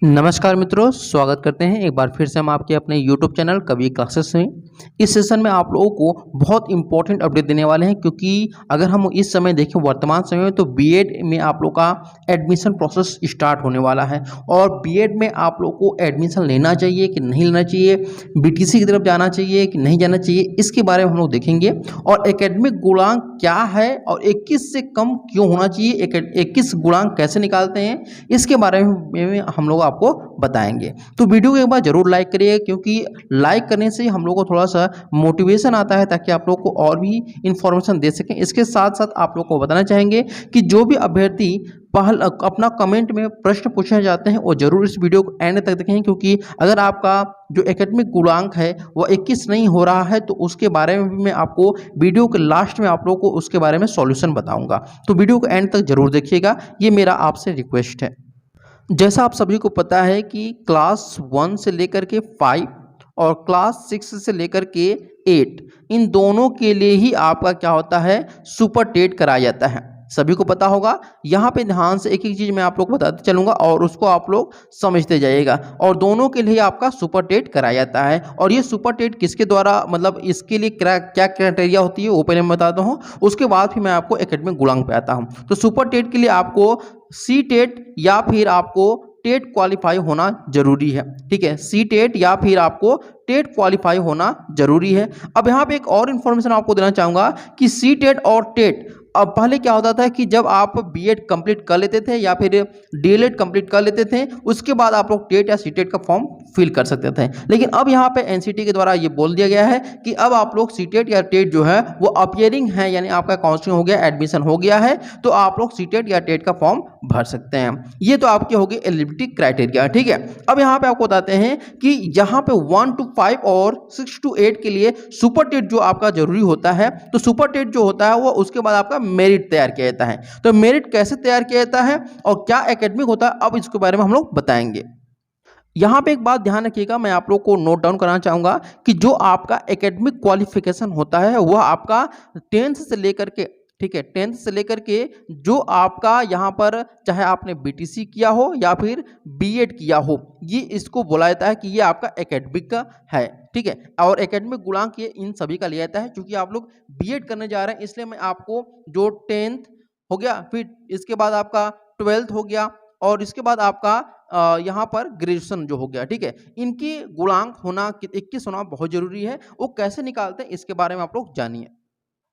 नमस्कार मित्रों, स्वागत करते हैं एक बार फिर से हम आपके अपने YouTube चैनल कवि क्लासेस में। इस सेशन में आप लोगों को बहुत इंपॉर्टेंट अपडेट देने वाले हैं, क्योंकि अगर हम इस समय देखें वर्तमान समय में तो बीएड में आप लोग का एडमिशन प्रोसेस स्टार्ट होने वाला है। और बीएड में आप लोग को एडमिशन लेना चाहिए कि नहीं लेना चाहिए, बीटीसी की तरफ जाना चाहिए कि नहीं जाना चाहिए, इसके बारे में हम लोग देखेंगे। और एकेडमिक गुणांक क्या है और 21 से कम क्यों होना चाहिए, 21 गुणांक कैसे निकालते हैं, इसके बारे में हम लोग आपको बताएंगे। तो वीडियो को एक बार जरूर लाइक करिए, क्योंकि लाइक करने से हम लोग को थोड़ा सा मोटिवेशन आता है, ताकि आप लोग को और भी इंफॉर्मेशन दे सकें। इसके साथ साथ आप लोग को बताना चाहेंगे कि जो भी अभ्यर्थी अपना कमेंट में प्रश्न पूछना चाहते हैं वो जरूर इस वीडियो को एंड तक देखें, क्योंकि अगर आपका जो एकेडमिक गुणांक है वो 21 नहीं हो रहा है तो उसके बारे में भी मैं आपको वीडियो के लास्ट में आप लोग को उसके बारे में सॉल्यूशन बताऊंगा। तो वीडियो को एंड तक जरूर देखिएगा, ये मेरा आपसे रिक्वेस्ट है। जैसा आप सभी को पता है कि क्लास 1 से लेकर के 5 और क्लास 6 से लेकर के 8 इन दोनों के लिए ही आपका क्या होता है, सुपर टेट कराया जाता है। सभी को पता होगा। यहाँ पे ध्यान से एक एक चीज़ मैं आप लोग को बताते चलूँगा और उसको आप लोग समझते जाइएगा। और दोनों के लिए आपका सुपर टेट कराया जाता है। और ये सुपर टेट किसके द्वारा, मतलब इसके लिए क्या क्राइटेरिया होती है वो पहले मैं बताता हूँ, उसके बाद फिर मैं आपको एकेडमिक गुणांक पे आता हूँ। तो सुपर टेट के लिए आपको सी टेट या फिर आपको टेट क्वालिफाई होना जरूरी है। ठीक है, सी टेट या फिर आपको टेट क्वालिफाई होना जरूरी है। अब यहाँ पे एक और इन्फॉर्मेशन आपको देना चाहूँगा कि सी टेट और टेट, अब पहले क्या होता था कि जब आप बीएड कंप्लीट कर लेते थे या फिर डीएलएड कंप्लीट कर लेते थे, उसके बाद आप लोग टेट या सीटेट का फॉर्म फिल कर सकते थे। लेकिन अब यहाँ पे एनसीटी के द्वारा ये बोल दिया गया है कि अब आप लोग सीटेट या टेट जो है वो अपीयरिंग है, यानी आपका काउंसलिंग हो गया, एडमिशन हो गया है, तो आप लोग सीटेट या टेट का फॉर्म भर सकते हैं। ये तो आपके हो गए एलिजिबिलिटी क्राइटेरिया। ठीक है, अब यहाँ पे आपको बताते हैं कि यहाँ पे 1 to 5 और 6 to 8 के लिए सुपर टेट जो आपका जरूरी होता है, तो सुपर टेट जो होता है वो उसके बाद आपका मेरिट तैयार किया जाता है। तो मेरिट कैसे तैयार किया जाता है और क्या एकेडमिक होता है, अब इसके बारे में हम लोग बताएंगे। यहां पे एक बात ध्यान रखिएगा, मैं आप लोग को नोट डाउन कराना चाहूंगा कि जो आपका एकेडमिक क्वालिफिकेशन होता है वह आपका 10th से लेकर के, ठीक है, 10th से लेकर के जो आपका यहाँ पर चाहे आपने बीटीसी किया हो या फिर बीएड किया हो, ये इसको बोला जाता है कि ये आपका एकेडमिक का है। ठीक है, और एकेडमिक गुणांक ये इन सभी का लिया जाता है, क्योंकि आप लोग बीएड करने जा रहे हैं, इसलिए मैं आपको जो 10th हो गया, फिर इसके बाद आपका 12th हो गया और इसके बाद आपका यहाँ पर ग्रेजुएशन जो हो गया, ठीक है, इनकी गुणांक होना 21 होना बहुत जरूरी है। वो कैसे निकालते हैं इसके बारे में आप लोग जानिए।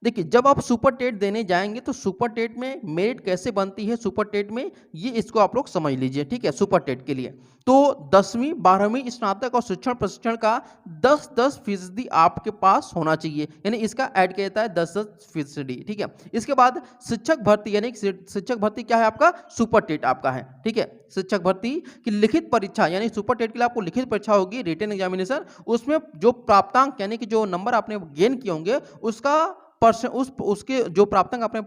देखिए, जब आप सुपर टेट देने जाएंगे तो सुपर टेट में मेरिट कैसे बनती है, सुपर टेट में ये इसको आप लोग समझ लीजिए। ठीक है, सुपर टेट के लिए तो 10वीं 12वीं स्नातक और शिक्षण प्रशिक्षण का 10% आपके पास होना चाहिए, यानी इसका ऐड किया जाता है 10%। ठीक है, इसके बाद शिक्षक भर्ती, यानी शिक्षक भर्ती क्या है आपका, सुपर टेट आपका है। ठीक है, शिक्षक भर्ती की लिखित परीक्षा, यानी सुपर टेट के लिए आपको लिखित परीक्षा होगी, रिटन एग्जामिनेशन, उसमें जो प्राप्तांक यानी कि जो नंबर आपने गेन किए होंगे उसका उसके जो प्राप्तांक आपने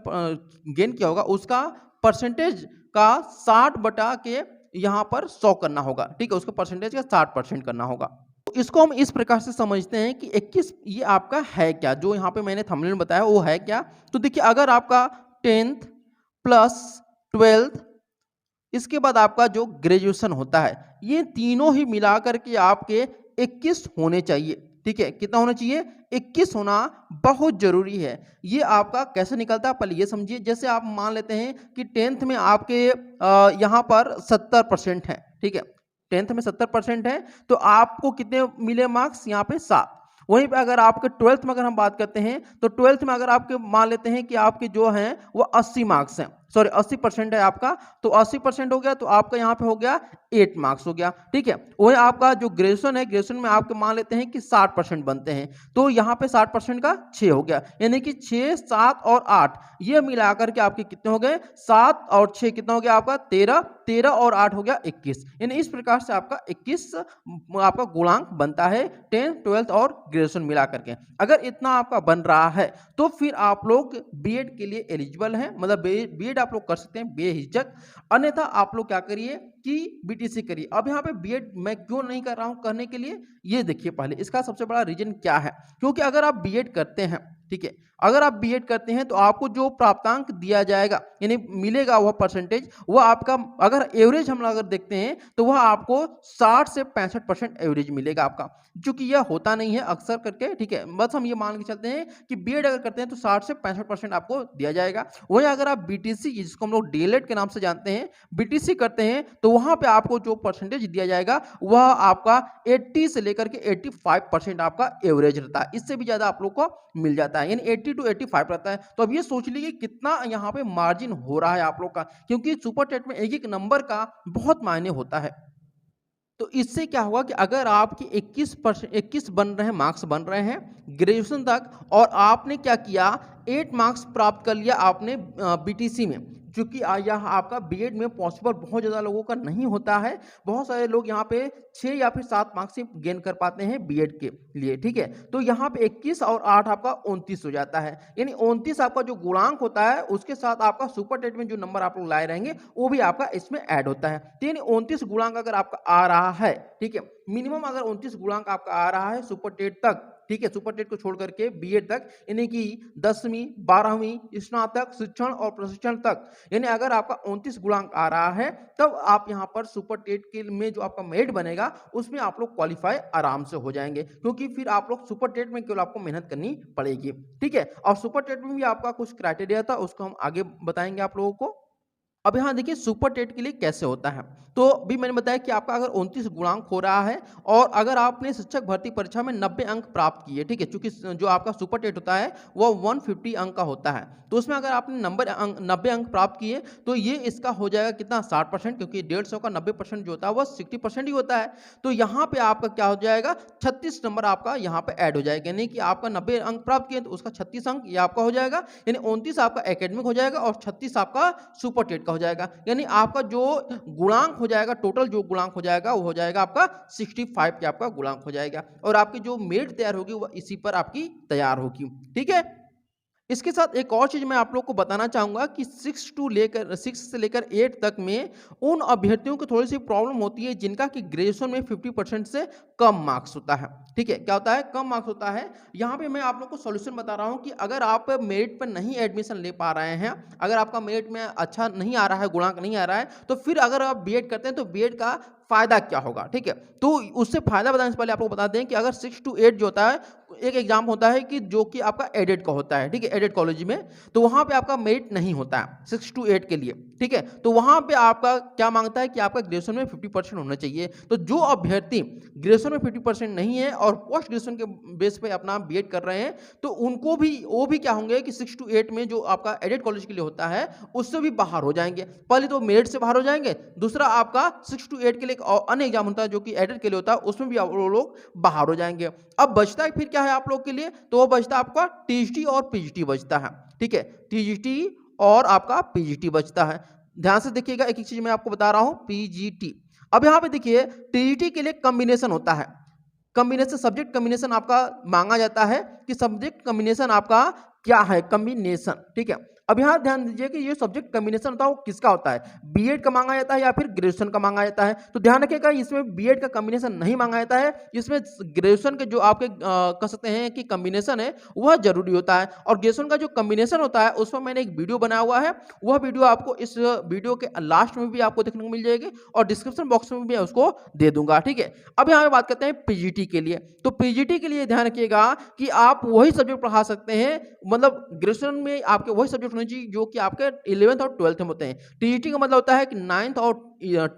गेन किया होगा उसका परसेंटेज का 60 बटा के यहाँ पर 100 करना होगा। ठीक है, उसका परसेंटेज का 60% करना होगा। तो इसको हम इस प्रकार से समझते हैं कि 21 ये आपका है क्या, जो यहाँ पे मैंने थंबनेल में बताया वो है क्या। तो देखिए, अगर आपका 10th प्लस 12th इसके बाद आपका जो ग्रेजुएशन होता है, ये तीनों ही मिलाकर के आपके 21 होने चाहिए। ठीक है, कितना होना चाहिए, 21 होना बहुत जरूरी है। ये आपका कैसे निकलता है पहले ये समझिए। जैसे आप मान लेते हैं कि 10th में आपके यहाँ पर 70% है। ठीक है, 10th में 70% है तो आपको कितने मिले मार्क्स, यहाँ पे 7। वहीं पे अगर आपके 12th में अगर हम बात करते हैं तो 12th में अगर आपके मान लेते हैं कि आपके जो हैं वो 80 मार्क्स हैं, सॉरी 80% है आपका, तो 80% हो गया तो आपका यहाँ पे हो गया 8 मार्क्स हो गया। ठीक है, वही आपका जो ग्रेजुएशन है, ग्रेजुएशन में आपके मान लेते हैं कि 60% बनते हैं, तो यहाँ पे 60% का 6 हो गया, यानी कि 6 7 और 8 ये मिलाकर के आपके कितने हो गए, 7 और 6 कितना हो गया आपका 13, 13 और 8 हो गया 21। यानी इस प्रकार से आपका 21 आपका गुणांक बनता है 10th 12th और ग्रेजुएशन मिला करके। अगर इतना आपका बन रहा है तो फिर आप लोग बीएड के लिए एलिजिबल हैं, मतलब बीएड आप लोग कर सकते हैं बेहिचक। अन्यथा आप लोग क्या करिए, कि बीटीसी करिए। अब यहाँ पे बीएड मैं क्यों नहीं कर रहा हूँ करने के लिए, ये देखिए पहले इसका सबसे बड़ा रीजन क्या है। क्योंकि अगर आप बीएड करते हैं, ठीक है, अगर आप बीएड करते हैं तो आपको जो प्राप्तांक दिया जाएगा यानी मिलेगा वह परसेंटेज, वह आपका अगर एवरेज हम अगर देखते हैं तो वह आपको 60 से 65% एवरेज मिलेगा आपका, क्योंकि यह होता नहीं है अक्सर करके, ठीक है। बस हम ये मान के चलते हैं कि बीएड अगर करते हैं तो 60 से 65% आपको दिया जाएगा। वहीं अगर आप बीटीसी जिसको हम लोग डीएलएड के नाम से जानते हैं, बीटीसी करते हैं तो वहां पे आपको जो परसेंटेज दिया जाएगा वह आपका 80 से लेकर के 85% आपका एवरेज रहता है। इससे भी ज्यादा आप लोग को मिल जाता है, यानी 80 to 85 रहता है। तो अब ये सोच लीजिए कितना यहाँ पे मार्जिन हो रहा है आप लोग का, क्योंकि सुपर टेट में एक एक नंबर का बहुत मायने होता है। तो इससे क्या होगा कि अगर आपके 21 बन रहे हैं, मार्क्स बन रहे हैं ग्रेजुएशन तक, और आपने क्या किया 8 मार्क्स प्राप्त कर लिया आपने बीटीसी में, क्योंकि यह आपका बीएड में पॉसिबल बहुत ज़्यादा लोगों का नहीं होता है। बहुत सारे लोग यहाँ पे 6 या फिर 7 मार्क्स से गेन कर पाते हैं बीएड के लिए, ठीक है। तो यहाँ पे 21 और 8 आपका 29 हो जाता है, यानी 29 आपका जो गुणांक होता है उसके साथ आपका सुपर टेट में जो नंबर आप लोग लाए रहेंगे वो भी आपका इसमें ऐड होता है। तो यानी 29 गुणांक अगर आपका आ रहा है, ठीक है, मिनिमम अगर 29 गुणांक आपका आ रहा है सुपर टेट तक, ठीक है, सुपर टेट को छोड़ करके बीएड तक, यानी कि 10वीं 12वीं स्नातक शिक्षण और प्रशिक्षण तक, यानी अगर आपका 29 गुणांक आ रहा है तब आप यहां पर सुपर टेट के में जो आपका मेरिट बनेगा उसमें आप लोग क्वालिफाई आराम से हो जाएंगे, क्योंकि फिर आप लोग सुपर टेट में केवल आपको मेहनत करनी पड़ेगी, ठीक है। और सुपर टेट में भी आपका कुछ क्राइटेरिया था, उसको हम आगे बताएंगे आप लोगों को। अब यहाँ देखिए सुपर टेट के लिए कैसे होता है। तो भी मैंने बताया कि आपका अगर 29 गुणांक हो रहा है और अगर आपने शिक्षक भर्ती परीक्षा में 90 अंक प्राप्त किए, ठीक है, क्योंकि जो आपका सुपर टेट होता है वो 150 अंक का होता है, तो उसमें अगर आपने 90 अंक प्राप्त किए तो ये इसका हो जाएगा कितना 60%, क्योंकि 150 का 90% जो होता है वह 60% ही होता है। तो यहाँ पे आपका क्या हो जाएगा 36 नंबर आपका यहाँ पे ऐड हो जाएगा, यानी कि आपका 90 अंक प्राप्त किए तो उसका 36 अंक ये आपका हो जाएगा, यानी 29 आपका एकेडमिक हो जाएगा और 36 आपका सुपर टेट का हो जाएगा, यानी आपका जो गुणांक हो जाएगा, टोटल जो गुणांक हो जाएगा वो हो जाएगा आपका 65 के आपका गुणांक हो जाएगा, और आपकी जो मेरिट तैयार होगी वो इसी पर आपकी तैयार होगी, ठीक है। इसके साथ एक और चीज मैं आप लोग को बताना चाहूंगा कि 6 से लेकर 8 तक में उन अभ्यर्थियों को थोड़ी सी प्रॉब्लम होती है जिनका कि ग्रेजुएशन में 50% से कम मार्क्स होता है, ठीक है। क्या होता है, कम मार्क्स होता है। यहाँ पे मैं आप लोग को सॉल्यूशन बता रहा हूँ कि अगर आप मेरिट पर नहीं एडमिशन ले पा रहे हैं, अगर आपका मेरिट में अच्छा नहीं आ रहा है, गुणांक नहीं आ रहा है, तो फिर अगर आप बीएड करते हैं तो बीएड का फायदा क्या होगा, ठीक है। तो उससे फायदा बताने से पहले आपको बता दें कि अगर 6 to 8 जो होता है, एक एग्जाम होता है कि जो कि आपका एडेड का होता है, ठीक है, एडेड कॉलेज में, तो वहां पे आपका मेरिट नहीं होता है 6 to 8 के लिए, ठीक है। तो वहां पे आपका क्या मांगता है कि आपका ग्रेजुएशन में 50% होना चाहिए। तो जो अभ्यर्थी ग्रेजुएशन में 50% नहीं है और पोस्ट ग्रेजुएशन के बेस पे अपना बीएड कर रहे हैं, तो उनको भी वो भी क्या होंगे कि 6 to 8 में जो आपका एडेड कॉलेज के लिए होता है उससे भी बाहर हो जाएंगे। पहले तो मेरिट से बाहर हो जाएंगे, दूसरा आपका 6 to 8 के लिए अन्य एग्जाम होता है जो कि एडेड के लिए होता है, उसमें भी वो लोग बाहर हो जाएंगे। अब बचता है फिर क्या है आप लोग के लिए, तो वो बचता है आपका टीजीटी और पीजीटी बचता है, ठीक है, टीजीटी और आपका पीजीटी बचता है। ध्यान से देखिएगा, एक एक चीज मैं आपको बता रहा हूं, पीजीटी। अब यहां पे देखिए टीजीटी के लिए कॉम्बिनेशन होता है, कॉम्बिनेशन सब्जेक्ट कॉम्बिनेशन आपका मांगा जाता है कि सब्जेक्ट कॉम्बिनेशन आपका क्या है, कॉम्बिनेशन, ठीक है। अब यहां ध्यान दीजिए कि ये सब्जेक्ट कॉम्बिनेशन होता है वो किसका होता है, बीएड का मांगा जाता है या फिर ग्रेजुएशन का मांगा जाता है। तो ध्यान रखिएगा इसमें बीएड का कॉम्बिनेशन नहीं मांगा जाता है, इसमें ग्रेजुएशन के जो आपके कह सकते हैं कि कॉम्बिनेशन है वह जरूरी होता है। और ग्रेजुएशन का जो कॉम्बिनेशन होता है उस पर मैंने एक वीडियो बनाया हुआ है, वह वीडियो आपको इस वीडियो के लास्ट में भी आपको देखने को मिल जाएगी और डिस्क्रिप्शन बॉक्स में भी उसको दे दूंगा, ठीक है। अब यहाँ पे बात करते हैं पीजीटी के लिए। तो पीजीटी के लिए ध्यान रखिएगा कि आप वही सब्जेक्ट पढ़ा सकते हैं, मतलब ग्रेजुएशन में आपके वही सब्जेक्ट होने चाहिए जो कि आपके 11th और 12th में होते हैं। टीजीटी का मतलब होता है कि 9th और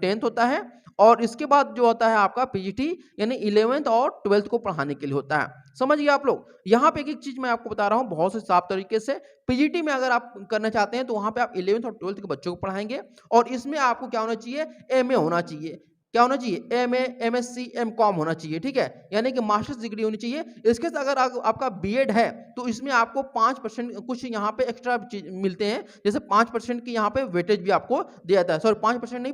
10th होता है, और इसके बाद जो होता है आपका पीजीटी यानी 11th और 12th को पढ़ाने के लिए होता है। समझ गए आप लोग। यहाँ पे एक एक चीज मैं आपको बता रहा हूँ बहुत से साफ तरीके से। पीजीटी में अगर आप करना चाहते हैं तो वहां पे आप 11th और 12th के बच्चों को पढ़ाएंगे, और इसमें आपको क्या होना चाहिए, एमए होना चाहिए। क्या होना चाहिए, एमए, एमएससी, एमकॉम होना चाहिए, ठीक है, यानी कि मास्टर्स डिग्री होनी चाहिए। इसके साथ अगर आपका बीएड है तो इसमें आपको 5% कुछ यहाँ पे एक्स्ट्रा मिलते हैं, जैसे 5% की यहाँ पे वेटेज भी आपको दिया जाता है, सॉरी 5% नहीं,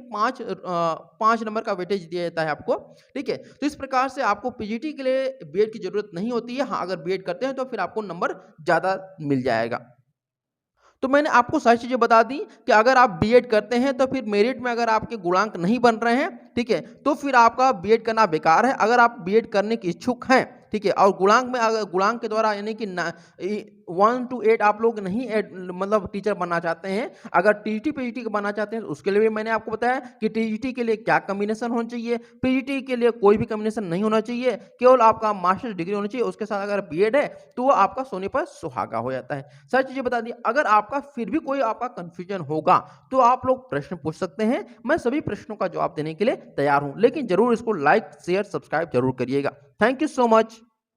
5 नंबर का वेटेज दिया जाता है आपको, ठीक है। तो इस प्रकार से आपको पीजीटी के लिए बीएड की जरूरत नहीं होती है। हाँ, अगर बीएड करते हैं तो फिर आपको नंबर ज्यादा मिल जाएगा। तो मैंने आपको सारी चीज़ें बता दी कि अगर आप बीएड करते हैं तो फिर मेरिट में अगर आपके गुणांक नहीं बन रहे हैं, ठीक है, तो फिर आपका बीएड करना बेकार है। अगर आप बीएड करने के इच्छुक हैं, ठीक है, और गुणांक में अगर गुणांक के द्वारा यानी कि 1 to 8 आप लोग नहीं मतलब टीचर बनना चाहते हैं, अगर टीजीटी पीजीटी बनना चाहते हैं तो उसके लिए भी मैंने आपको बताया कि टीजीटी के लिए क्या कॉम्बिनेशन होना चाहिए, पीजीटी के लिए कोई भी कॉम्बिनेशन नहीं होना चाहिए, केवल आपका मास्टर्स डिग्री होनी चाहिए, उसके साथ अगर बीएड है तो वो आपका सोने पर सुहागा हो जाता है। सारी चीजें बता दी। अगर आपका फिर भी कोई आपका कंफ्यूजन होगा तो आप लोग प्रश्न पूछ सकते हैं, मैं सभी प्रश्नों का जवाब देने के लिए तैयार हूं, लेकिन जरूर इसको लाइक शेयर सब्सक्राइब जरूर करिएगा। Thank you so much.